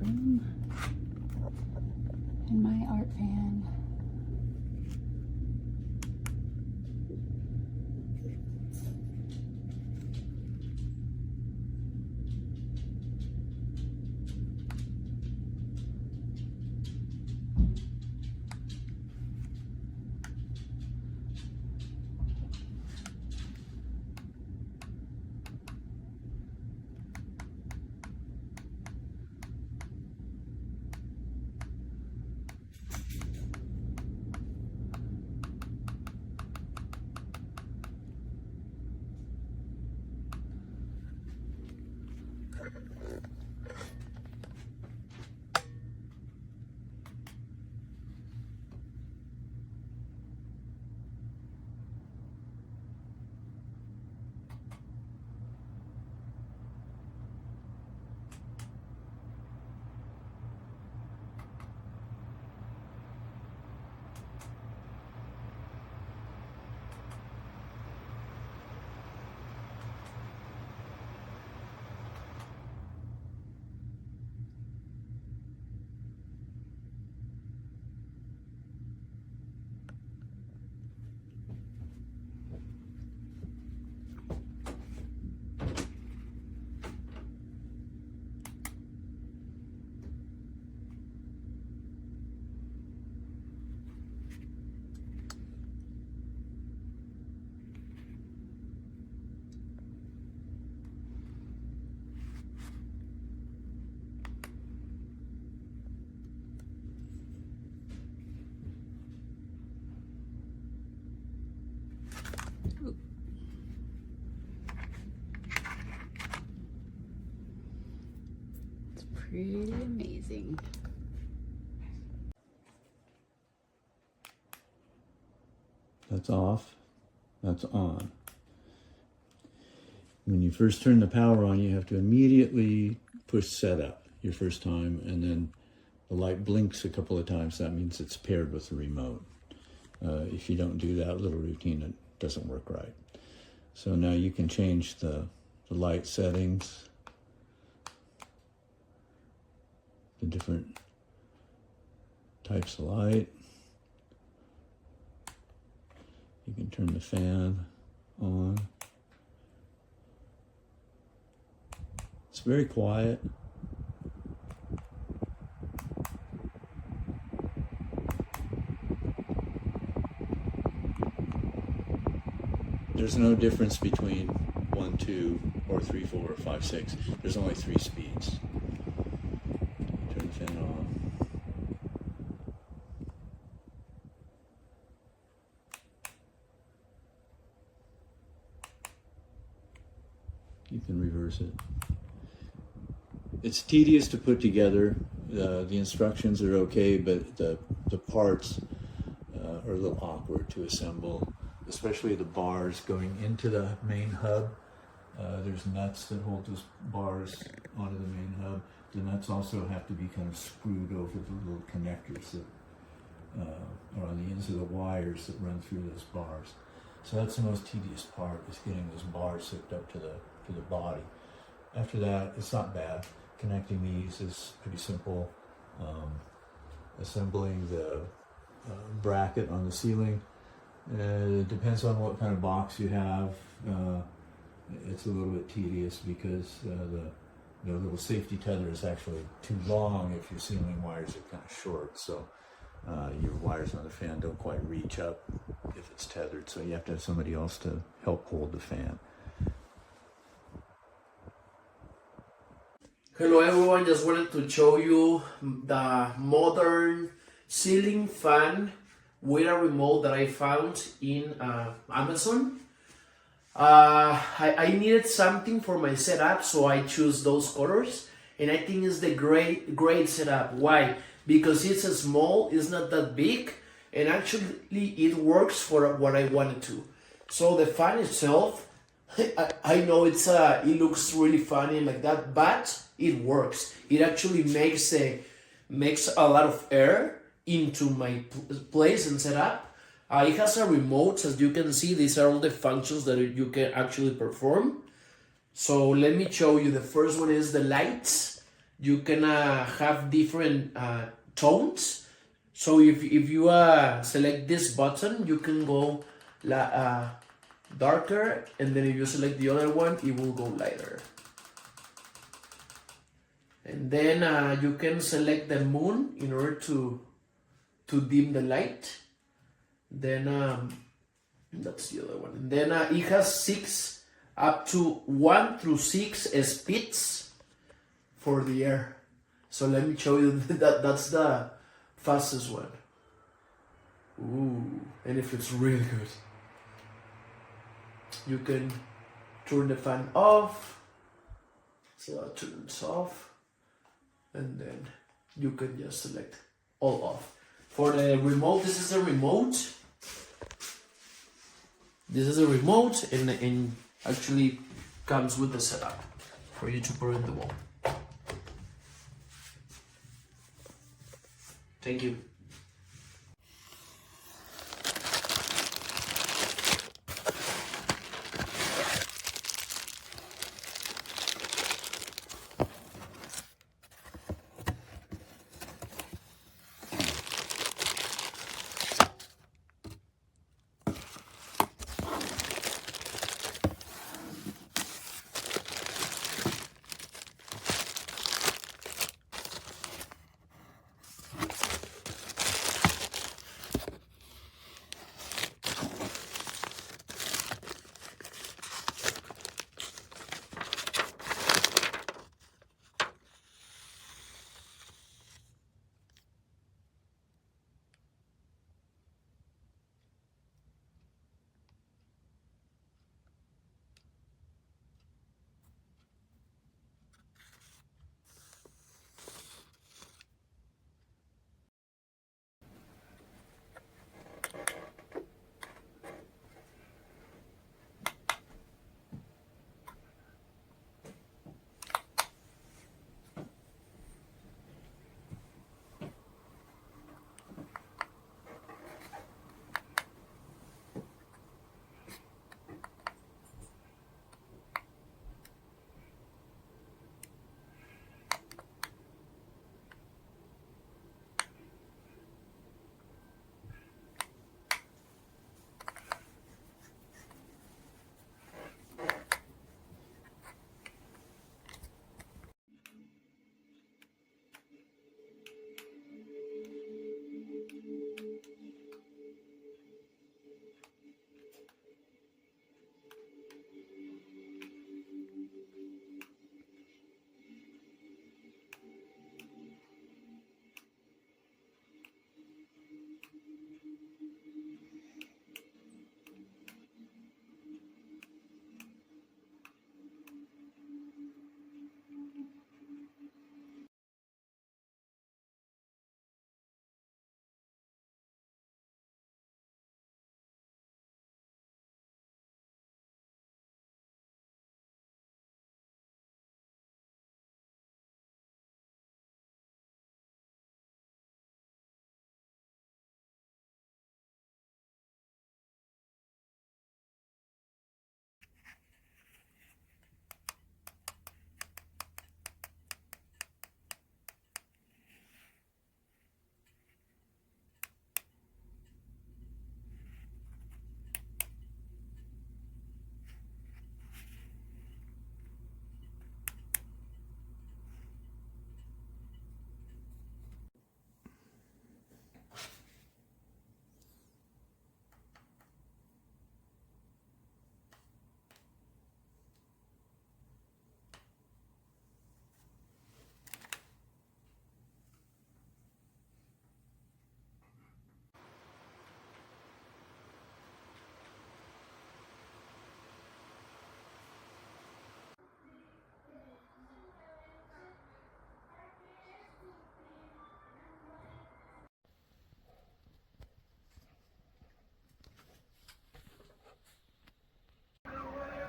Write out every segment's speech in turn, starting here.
room and my art fan. It's pretty amazing. That's off, that's on. When you first turn the power on, you have to immediately push setup your first time, and then the light blinks a couple of times. That means it's paired with the remote. If you don't do that little routine, it doesn't work right. So now you can change the light settings, the different types of light. You can turn the fan on. It's very quiet. There's no difference between 1, 2, or 3, 4, or 5, 6. There's only 3 speeds. Turn the fan on. You can reverse it. It's tedious to put together. The instructions are okay, but the parts are a little awkward to assemble, especially the bars going into the main hub. There's nuts that hold those bars onto the main hub. The nuts also have to be kind of screwed over the little connectors that are on the ends of the wires that run through those bars. So that's the most tedious part, is getting those bars hooked up to the body. After that, it's not bad. Connecting these is pretty simple. Assembling the bracket on the ceiling, it depends on what kind of box you have. It's a little bit tedious because the little safety tether is actually too long if your ceiling wires are kind of short. So your wires on the fan don't quite reach up if it's tethered. So you have to have somebody else to help hold the fan. Hello everyone, just wanted to show you the modern ceiling fan with a remote that I found in Amazon. I needed something for my setup, so I choose those colors, and I think it's the great setup. Why? Because it's small, it's not that big, and actually it works for what I wanted to. So the fan itself, I know it looks really funny like that, but it works. It actually makes a lot of air into my place and setup. It has a remote, as you can see. These are all the functions that you can actually perform. So let me show you. The first one is the lights. you can have different tones. So if you select this button, you can go darker, and then if you select the other one, it will go lighter. And then you can select the moon in order to dim the light. Then that's the other one. And then it has 6 up to 1 through 6 speeds for the air. So let me show you that's the fastest one. Ooh, and it feels really good. You can turn the fan off. So that turns off. And then you can just select all off. For the remote, this is a remote. This is a remote, and actually comes with the setup for you to put in the wall. Thank you.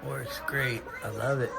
Works great. I love it.